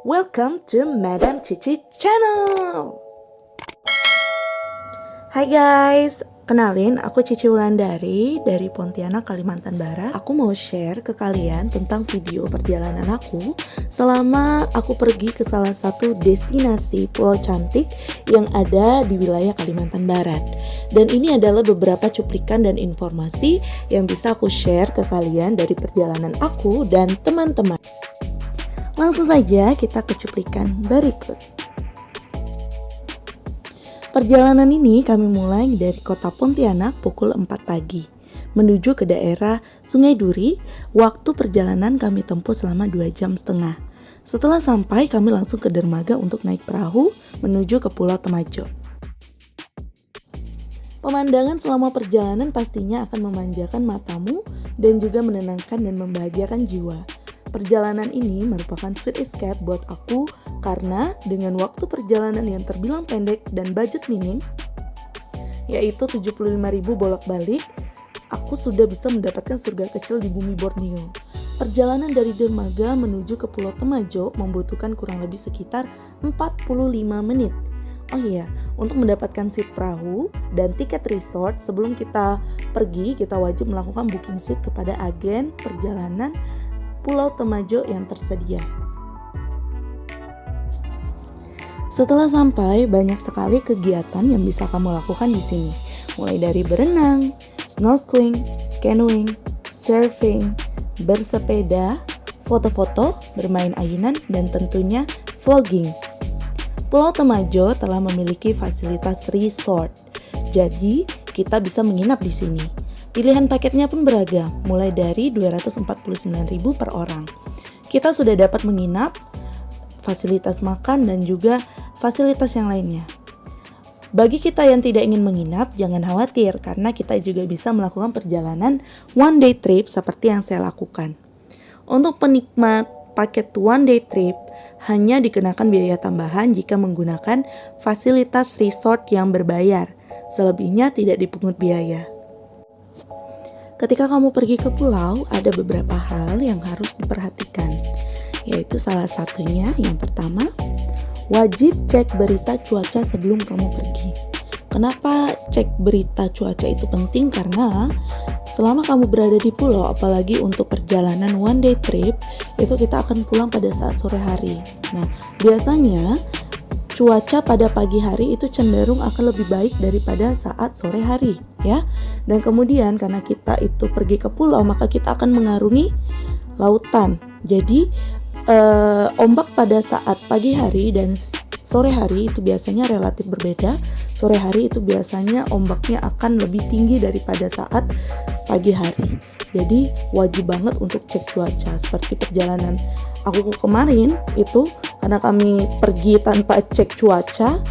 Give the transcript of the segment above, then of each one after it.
Welcome to Madam Cici Channel. Hai guys, kenalin aku Cici Wulandari dari Pontianak, Kalimantan Barat. Aku mau share ke kalian tentang video perjalanan aku selama aku pergi ke salah satu destinasi pulau cantik yang ada di wilayah Kalimantan Barat. Dan ini adalah beberapa cuplikan dan informasi yang bisa aku share ke kalian dari perjalanan aku dan teman-teman. Langsung saja kita ke cuplikan berikut. Perjalanan ini kami mulai dari kota Pontianak pukul 4 pagi menuju ke daerah Sungai Duri. Waktu perjalanan kami tempuh selama 2,5 jam. Setelah sampai kami langsung ke dermaga untuk naik perahu menuju ke Pulau Temajo. Pemandangan selama perjalanan pastinya akan memanjakan matamu dan juga menenangkan dan membahagiakan jiwa. Perjalanan ini merupakan sweet escape buat aku karena dengan waktu perjalanan yang terbilang pendek dan budget minim, yaitu 75.000 bolak-balik, aku sudah bisa mendapatkan surga kecil di bumi Borneo. Perjalanan dari dermaga menuju ke Pulau Temajo membutuhkan kurang lebih sekitar 45 menit. Oh iya, untuk mendapatkan seat perahu dan tiket resort sebelum kita pergi, kita wajib melakukan booking seat kepada agen perjalanan Pulau Temajo yang tersedia. Setelah sampai, banyak sekali kegiatan yang bisa kamu lakukan di sini. Mulai dari berenang, snorkeling, canoeing, surfing, bersepeda, foto-foto, bermain ayunan, dan tentunya vlogging. Pulau Temajo telah memiliki fasilitas resort, jadi kita bisa menginap di sini. Pilihan paketnya pun beragam, mulai dari 249.000 per orang. Kita sudah dapat menginap, fasilitas makan, dan juga fasilitas yang lainnya. Bagi kita yang tidak ingin menginap, jangan khawatir karena kita juga bisa melakukan perjalanan one day trip seperti yang saya lakukan. Untuk penikmat paket one day trip, hanya dikenakan biaya tambahan jika menggunakan fasilitas resort yang berbayar. Selebihnya tidak dipungut biaya. Ketika kamu pergi ke pulau, ada beberapa hal yang harus diperhatikan, yaitu salah satunya yang pertama, wajib cek berita cuaca sebelum kamu pergi. Kenapa cek berita cuaca itu penting? Karena selama kamu berada di pulau, apalagi untuk perjalanan one day trip, itu kita akan pulang pada saat sore hari. Nah, biasanya cuaca pada pagi hari itu cenderung akan lebih baik daripada saat sore hari, ya. Dan kemudian karena kita itu pergi ke pulau, maka kita akan mengarungi lautan. Jadi ombak pada saat pagi hari dan sore hari itu biasanya relatif berbeda. Sore hari itu biasanya ombaknya akan lebih tinggi daripada saat pagi hari. Jadi wajib banget untuk cek cuaca. Seperti perjalanan aku kemarin itu, karena kami pergi tanpa cek cuaca,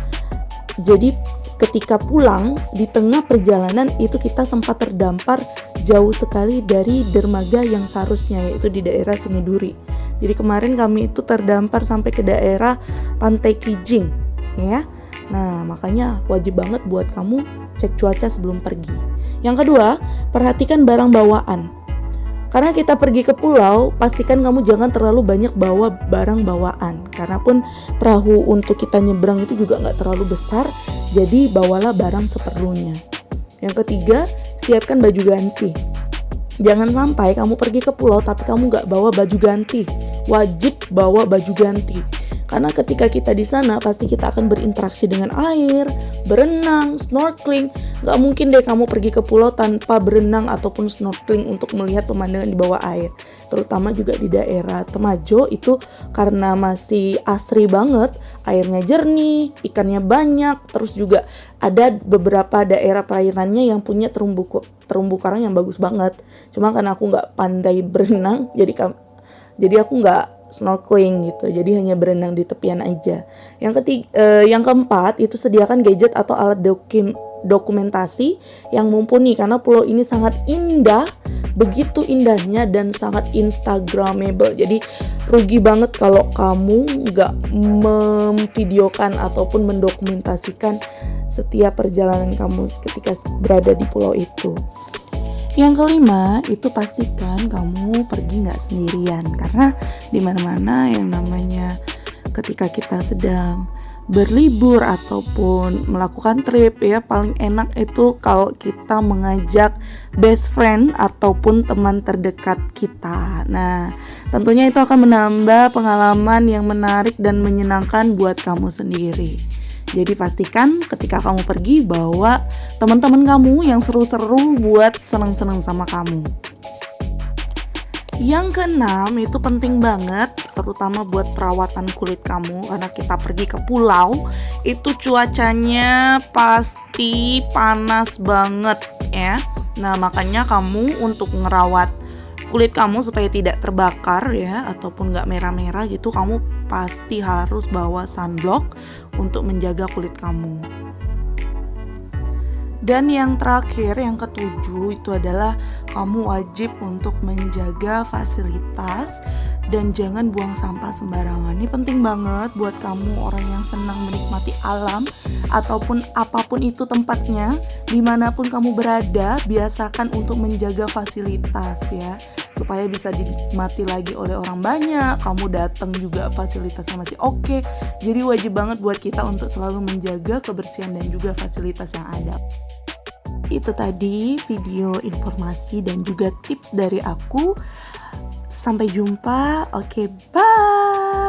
jadi ketika pulang di tengah perjalanan itu kita sempat terdampar jauh sekali dari dermaga yang seharusnya, yaitu di daerah Sungai Duri. Jadi kemarin kami itu terdampar sampai ke daerah Pantai Kijing, ya. Nah, makanya wajib banget buat kamu cek cuaca sebelum pergi. Yang kedua, perhatikan barang bawaan. Karena kita pergi ke pulau, pastikan kamu jangan terlalu banyak bawa barang bawaan. Karena pun perahu untuk kita nyebrang itu juga nggak terlalu besar, jadi bawalah barang seperlunya. Yang ketiga, siapkan baju ganti. Jangan sampai kamu pergi ke pulau tapi kamu nggak bawa baju ganti. Wajib bawa baju ganti. Karena ketika kita di sana pasti kita akan berinteraksi dengan air, berenang, snorkeling. Gak mungkin deh kamu pergi ke pulau tanpa berenang ataupun snorkeling untuk melihat pemandangan di bawah air. Terutama juga di daerah Temajo itu karena masih asri banget, airnya jernih, ikannya banyak, terus juga ada beberapa daerah perairannya yang punya terumbu karang yang bagus banget. Cuma karena aku gak pandai berenang, jadi aku gak snorkeling gitu, jadi hanya berenang di tepian aja. Yang keempat itu sediakan gadget atau alat dokumentasi yang mumpuni karena pulau ini sangat indah, begitu indahnya dan sangat instagramable. Jadi rugi banget kalau kamu nggak memvideokan ataupun mendokumentasikan setiap perjalanan kamu ketika berada di pulau itu. Yang kelima, itu pastikan kamu pergi nggak sendirian, karena di mana-mana yang namanya ketika kita sedang berlibur ataupun melakukan trip ya, paling enak itu kalau kita mengajak best friend ataupun teman terdekat kita. Nah, tentunya itu akan menambah pengalaman yang menarik dan menyenangkan buat kamu sendiri. Jadi pastikan ketika kamu pergi bawa teman-teman kamu yang seru-seru buat seneng-seneng sama kamu. Yang keenam itu penting banget, terutama buat perawatan kulit kamu, karena kita pergi ke pulau itu cuacanya pasti panas banget ya. Nah, makanya kamu untuk ngerawat kulit kamu supaya tidak terbakar ya, ataupun gak merah-merah gitu, kamu pasti harus bawa sunblock untuk menjaga kulit kamu. Dan yang terakhir, yang ketujuh itu adalah kamu wajib untuk menjaga fasilitas dan jangan buang sampah sembarangan. Ini penting banget buat kamu orang yang senang menikmati alam ataupun apapun itu tempatnya, dimanapun kamu berada, biasakan untuk menjaga fasilitas ya, supaya bisa dinikmati lagi oleh orang banyak. Kamu datang juga fasilitasnya masih oke. Jadi wajib banget buat kita untuk selalu menjaga kebersihan dan juga fasilitas yang ada. Itu tadi video informasi dan juga tips dari aku. Sampai jumpa. Oke, bye.